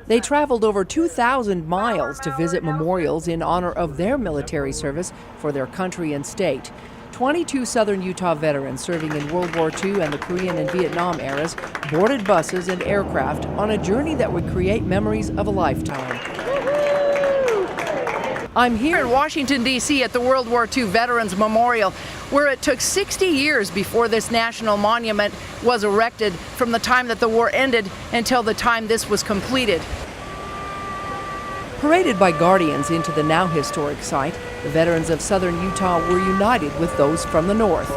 They traveled over 2,000 miles to visit memorials in honor of their military service for their country and state. 22 Southern Utah veterans serving in World War II and the Korean and Vietnam eras boarded buses and aircraft on a journey that would create memories of a lifetime. I'm here in Washington, D.C. at the World War II Veterans Memorial, where it took 60 years before this national monument was erected, from the time that the war ended until the time this was completed. Paraded by guardians into the now historic site, the veterans of southern Utah were united with those from the north.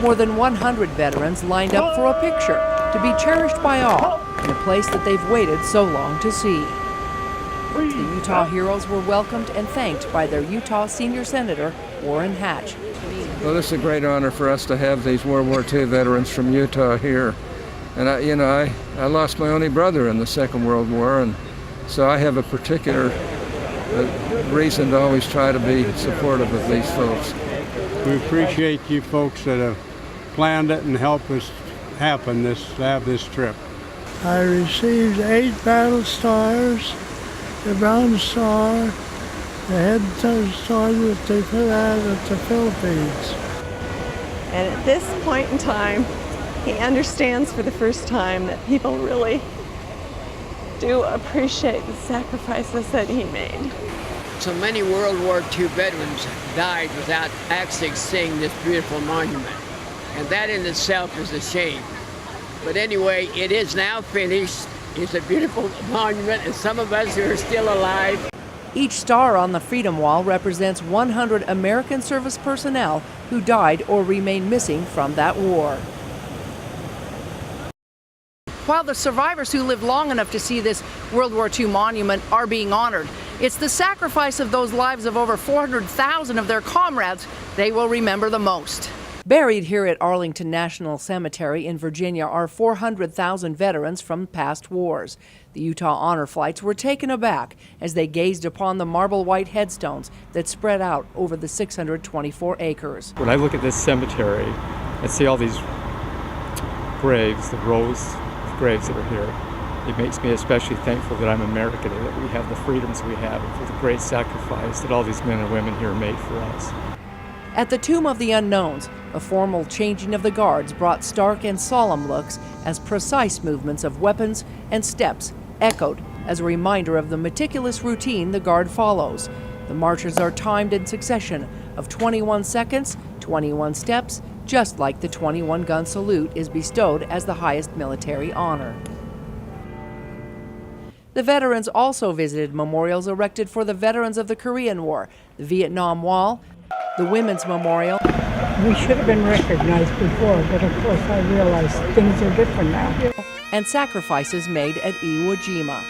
More than 100 veterans lined up for a picture to be cherished by all in a place that they've waited so long to see. The Utah heroes were welcomed and thanked by their Utah Senior Senator, Warren Hatch. Well, this is a great honor for us to have these World War II veterans from Utah here. And I lost my only brother in the Second World War, and so I have a particular reason to always try to be supportive of these folks. We appreciate you folks that have planned it and helped us have this trip. I received 8 battle stars, the Bronze Star, the head star that they put out at the Philippines. And at this point in time, he understands for the first time that people really do appreciate the sacrifices that he made. So many World War II veterans died without actually seeing this beautiful monument. And that in itself is a shame. But anyway, it is now finished. It's a beautiful monument, and some of us who are still alive. Each star on the Freedom Wall represents 100 American service personnel who died or remained missing from that war. While the survivors who lived long enough to see this World War II monument are being honored, it's the sacrifice of those lives of over 400,000 of their comrades they will remember the most. Buried here at Arlington National Cemetery in Virginia are 400,000 veterans from past wars. The Utah honor flights were taken aback as they gazed upon the marble white headstones that spread out over the 624 acres. When I look at this cemetery and see all these graves, the rows of graves that are here, it makes me especially thankful that I'm American and that we have the freedoms we have and for the great sacrifice that all these men and women here made for us. At the Tomb of the Unknowns, a formal changing of the guards brought stark and solemn looks as precise movements of weapons and steps echoed as a reminder of the meticulous routine the guard follows. The marches are timed in succession of 21 seconds, 21 steps, just like the 21-gun salute is bestowed as the highest military honor. The veterans also visited memorials erected for the veterans of the Korean War, the Vietnam Wall, the Women's Memorial. We should have been recognized before, but of course I realize things are different now. And sacrifices made at Iwo Jima.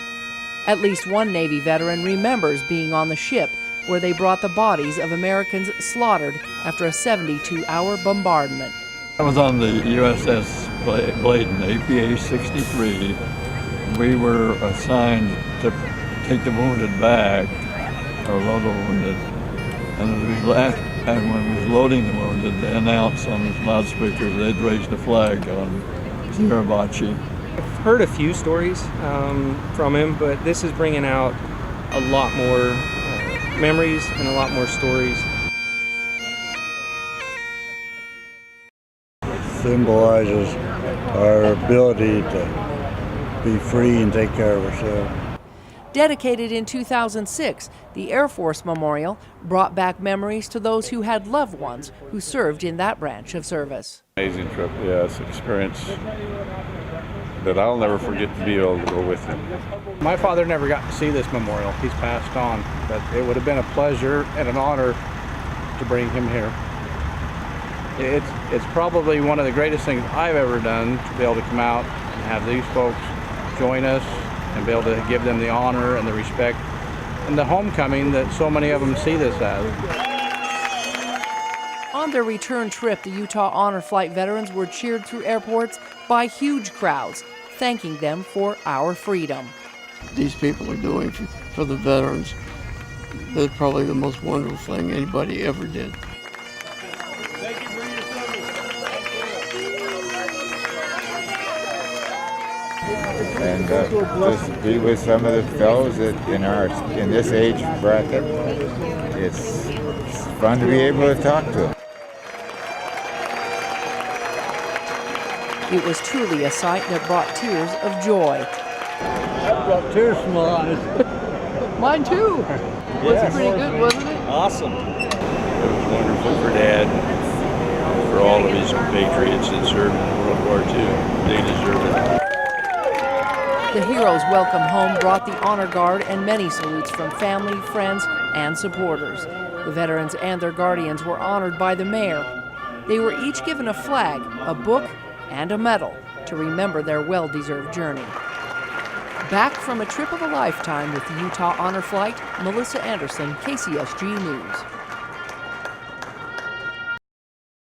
At least one Navy veteran remembers being on the ship where they brought the bodies of Americans slaughtered after a 72-hour bombardment. I was on the USS Bladen, APA-63. We were assigned to take the wounded back, or load the wounded. And when we was loading the wounded, they announced on the loudspeakers they'd raised the flag on Zirabachi. I've heard a few stories from him, but this is bringing out a lot more memories and a lot more stories. It symbolizes our ability to be free and take care of ourselves. Dedicated in 2006, the Air Force Memorial brought back memories to those who had loved ones who served in that branch of service. Amazing trip, yes, experience that I'll never forget to be able to go with him. My father never got to see this memorial. He's passed on, but it would have been a pleasure and an honor to bring him here. It's probably one of the greatest things I've ever done to be able to come out and have these folks join us and be able to give them the honor and the respect and the homecoming that so many of them see this as. On their return trip, the Utah Honor Flight veterans were cheered through airports by huge crowds, thanking them for our freedom. These people are doing for the veterans, they're probably the most wonderful thing anybody ever did. Thank you for your service. and just be with some of the fellows that in this age bracket. It's fun to be able to talk to them. It was truly a sight that brought tears of joy. That brought tears to my eyes. Mine too. Was it pretty good, wasn't it? Awesome. It was wonderful for Dad, for all of his compatriots that served in World War II. They deserve it. The heroes' welcome home brought the honor guard and many salutes from family, friends, and supporters. The veterans and their guardians were honored by the mayor. They were each given a flag, a book, and a medal to remember their well-deserved journey. Back from a trip of a lifetime with the Utah Honor Flight, Melissa Anderson, KCSG News.